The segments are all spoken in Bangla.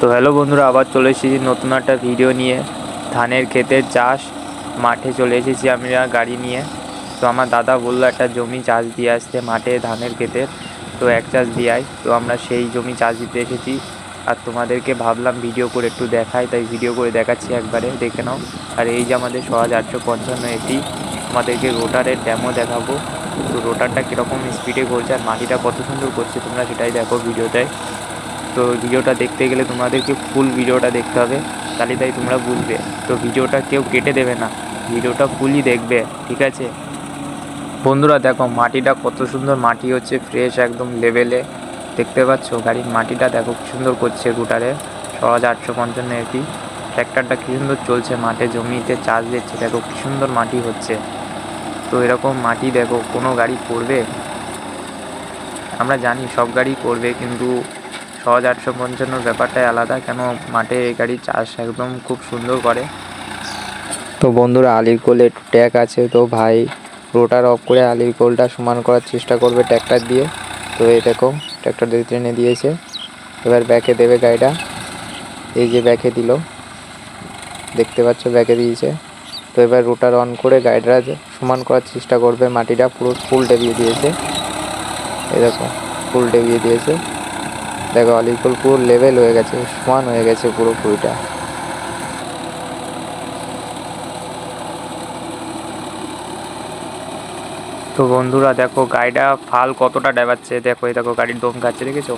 তো হ্যালো বন্ধুরা, আবার চলে এসেছি নতুন একটা ভিডিও নিয়ে। ধানের ক্ষেতের চাষ, মাঠে চলে এসেছি আমরা গাড়ি নিয়ে। তো আমার দাদা বললো একটা জমি চাষ দিয়ে আসতে মাঠে ধানের ক্ষেতের, তো এক চাষ দিয়ে আয়। তো আমরা সেই জমি চাষ দিতে এসেছি, আর তোমাদেরকে ভাবলাম ভিডিও করে একটু দেখাই, তাই ভিডিও করে দেখাচ্ছি, একবারে দেখে নাও। আর এই যে আমাদের সহজ 855 এটি, তোমাদেরকে রোটারের ড্যামো দেখাবো। তো রোটারটা কীরকম স্পিডে ঘুরছে আর মাটিটা কত সুন্দর করছে, তোমরা সেটাই দেখো ভিডিওটায়। তো ভিডিওটা দেখতে গেলে তোমাদেরকে ফুল ভিডিওটা দেখতে হবে, তাই তোমরা বুঝবে। তো ভিডিওটা কেউ কেটে দেবে না, ভিডিওটা ফুলই দেখবে, ঠিক আছে বন্ধুরা? দেখো মাটিটা কত সুন্দর, মাটি হচ্ছে ফ্রেশ একদম লেভেলে, দেখতে পাচ্ছ? গাড়ির মাটিটা দেখো কী সুন্দর করছে রুটারে। সহজ 855 এটি ট্র্যাক্টরটা কী সুন্দর চলছে মাঠে, জমিতে চাষ দিচ্ছে, দেখো কী সুন্দর মাটি হচ্ছে। তো এরকম মাটি দেখো কোনো গাড়ি করবে? আমরা জানি সব গাড়ি করবে, কিন্তু সহজ 855 ব্যাপারটাই আলাদা। কেন মাঠে এই গাড়ির চাষ একদম খুব সুন্দর করে। তো বন্ধুরা, আলির কোলে একটু ট্যাগ আছে, তো ভাই রোটার অফ করে আলির কোলটা সমান করার চেষ্টা করবে ট্র্যাক্টর দিয়ে। তো এই দেখো ট্র্যাক্টর দিয়ে টেনে দিয়েছে, এবার ব্যাকে দেবে গাড়িটা। এই যে ব্যাকে দিল, দেখতে পাচ্ছ ব্যাকে দিয়েছে। তো এবার রোটার অন করে গাড়িটা সমান করার চেষ্টা করবে, মাটিটা পুরো ফুল ডেবিয়ে দিয়েছে। এই দেখো ফুল ডেবিয়ে দিয়েছে, দেখো আলিকুল পুরো লেভেল হয়ে গেছে, সমান হয়ে গেছে পুরোপুরিটা। তো বন্ধুরা দেখো গাড়িটা ফাল কতটা ডেবাচ্ছে, দেখো এই দেখো গাড়ির দম খাচ্ছে, দেখেছো?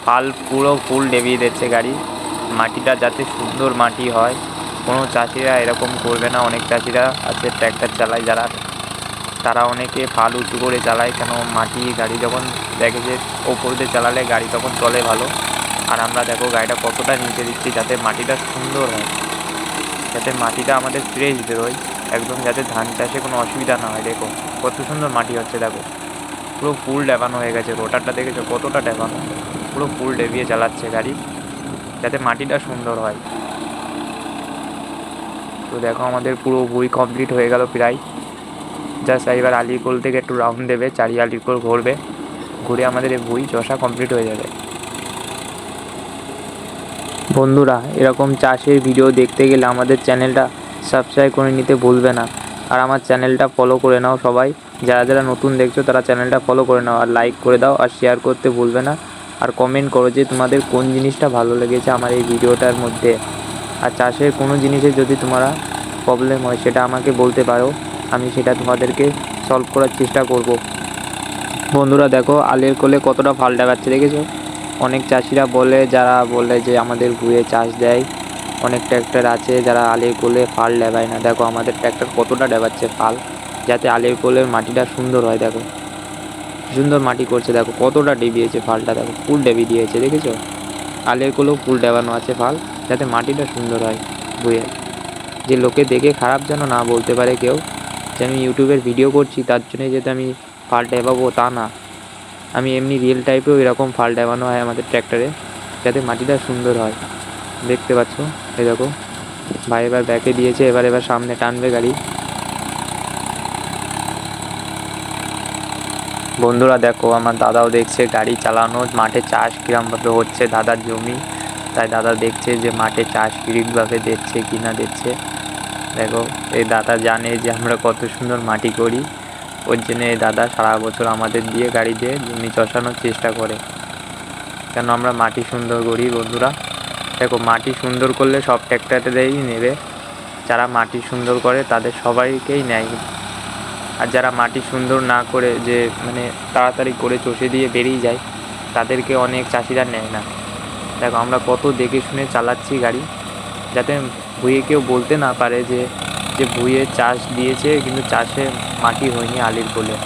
ফাল পুরো ফুল ডেবিয়ে দিচ্ছে গাড়ি। মাটিটা যাতে সুন্দর মাটি হয়, কোনো চাষিরা এরকম করবে না। অনেক চাষিরা আছে ট্র্যাক্টর চালায় যারা, তারা অনেকে ফাল উঁচু করে চালায়। কেন মাটি গাড়ি যখন দেখে যে ওপর দিয়ে চালালে গাড়ি তখন চলে ভালো। আর আমরা দেখো গাড়িটা কতটা নিচে দিচ্ছি যাতে মাটিটা সুন্দর হয়, যাতে মাটিটা আমাদের ফ্রেশ বেরোয় একদম, যাতে ধান চাষে কোনো অসুবিধা না হয়। দেখো কত সুন্দর মাটি হচ্ছে, দেখো পুরো ফুল ডেবানো হয়ে গেছে। রোটারটা দেখেছো কতটা ডেবানো, পুরো ফুল ডেবিয়ে চালাচ্ছে গাড়ি যাতে মাটিটা সুন্দর হয়। তো দেখো আমাদের পুরো ভুঁই কমপ্লিট হয়ে গেল প্রায়। জাস্ট এবার আলির থেকে একটু রাউন্ড দেবে, চারি আলির ঘুরবে, ঘুরে আমাদের এই ভুঁই চষা কমপ্লিট হয়ে যাবে। বন্ধুরা, এরকম চাষের ভিডিও দেখতে গেলে আমাদের চ্যানেলটা সাবস্ক্রাইব করে নিতে ভুলবে না, আর আমার চ্যানেলটা ফলো করে নাও সবাই। যারা যারা নতুন দেখছো তারা চ্যানেলটা ফলো করে নাও, আর লাইক করে দাও, আর শেয়ার করতে ভুলবে না। আর কমেন্ট করো যে তোমাদের কোন জিনিসটা ভালো লেগেছে আমার এই ভিডিওটার মধ্যে। আর চাষের কোনো জিনিসে যদি তোমরা প্রবলেম হয় সেটা আমাকে বলতে পারো, আমি সেটা তোমাদেরকে সলভ করার চেষ্টা করব। বন্ধুরা দেখো আলের কোলে কতটা ফাল দেখাচ্ছে, দেখেছো? অনেক চাষিরা বলে, যারা বলে যে আমাদের ভুঁয়ে চাষ দেয়, অনেক ট্র্যাক্টর আছে যারা আলের কোলে ফাল ডেবায় না। দেখো আমাদের ট্র্যাক্টর কতটা ডেবাচ্ছে ফাল, যাতে আলের কোলের মাটিটা সুন্দর হয়। দেখো সুন্দর মাটি করছে, দেখো কতটা ডেবিয়েছে ফালটা, দেখো ফুল ডেবি দিয়েছে, দেখেছো? আলের কোলেও ফুল ডেবানো আছে ফাল, যাতে মাটিটা সুন্দর হয় ভুঁয়ে। যে লোকে দেখে খারাপ যেন না বলতে পারে কেউ যে আমি ইউটিউবের ভিডিও করছি তার জন্যে যাতে আমি ফাল ডেবাবো, তা না। আমি এমনি রিয়েল টাইপেও এরকম ফাল ডেবানো হয় আমাদের ট্র্যাক্টরে, যাতে মাটিটা সুন্দর হয়। দেখতে পাচ্ছ? এই দেখো ভাই এবার ব্যাকে দিয়েছে, এবার সামনে টানবে গাড়ি। বন্ধুরা দেখো আমার দাদাও দেখছে গাড়ি চালানো, মাঠে চাষ কীরকমভাবে হচ্ছে দাদার জমি, তাই দাদা দেখছে যে মাঠে চাষ কীরকমভাবে দিচ্ছে কি না দিচ্ছে। দেখো এই দাদা জানে যে আমরা কত সুন্দর মাটি করি, ওর জন্য এই দাদা সারা বছর আমাদের দিয়ে গাড়ি দিয়ে জমি চষানোর চেষ্টা করে, কেন আমরা মাটি সুন্দর করি। বন্ধুরা দেখো মাটি সুন্দর করলে সব ট্র্যাক্টরেই নেবে, যারা মাটি সুন্দর করে তাদের সবাইকেই নেয়। আর যারা মাটি সুন্দর না করে, যে মানে তাড়াতাড়ি করে চষে দিয়ে বেরিয়ে যায়, তাদেরকে অনেক চাষিরা নেয় না। দেখো আমরা কত দেখে শুনে চালাচ্ছি গাড়ি, যাতে ভুঁয়ে কেউ বলতে না পারে যে যে ভুঁয়ে চাষ দিয়েছে কিন্তু চাষে মাটি হয়নি আলির কোলে।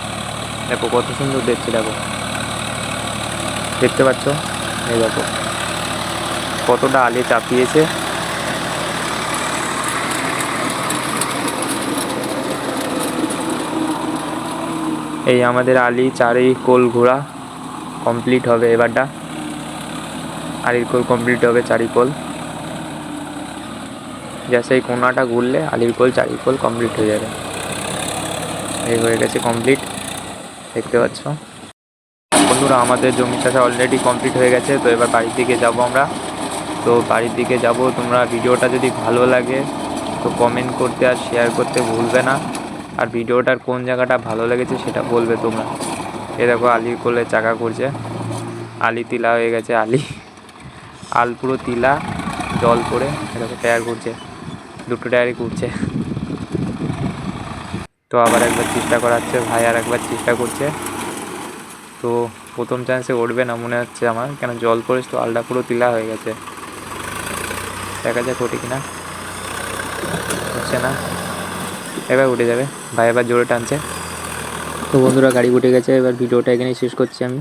দেখো কত সুন্দর দেখছে, দেখো দেখতে পাচ্ছ? এই দেখো কতটা আলি চাপিয়েছে। এই আমাদের আলি চারি কোল ঘোরা কমপ্লিট হবে এবারটা, আলির কোল কমপ্লিট হবে চারি কোল। সেই কোনাটা ঘুরলে আলির কোল চারি কোল কমপ্লিট হয়ে যাবে। এই হয়ে গেছে কমপ্লিট, দেখতে পাচ্ছ? বন্ধুরা আমাদের জমি চাষা অলরেডি কমপ্লিট হয়ে গেছে। তো এবার বাড়ির দিকে যাবো আমরা। তো বাড়ির দিকে যাব। তোমরা ভিডিওটা যদি ভালো লাগে তো কমেন্ট করতে আর শেয়ার করতে ভুলবে না। আর ভিডিওটার কোন জায়গাটা ভালো লেগেছে সেটা বলবে তোমরা। এ দেখো আলির কোলে চাকা করছে, আলি তিলা হয়ে গেছে, আল পুরো তিলা, জল পড়ে এরকম টায়ার ঘুরছে, দুটো টায়ারই ঘুরছে। তো আবার একবার চেষ্টা করাচ্ছে ভাই, আর একবার চেষ্টা করছে। তো প্রথম চান্সে উঠবে না মনে হচ্ছে আমার, কেন জল পড়েছে তো আলটা পুরো তিলা হয়ে গেছে। দেখা যাক ওঠে কিনা, হচ্ছে না, এবার উঠে যাবে। ভাই এবার জোরে টানছে। তো বন্ধুরা গাড়ি উঠে গেছে, এবার ভিডিওটা এখানেই শেষ করছি আমি।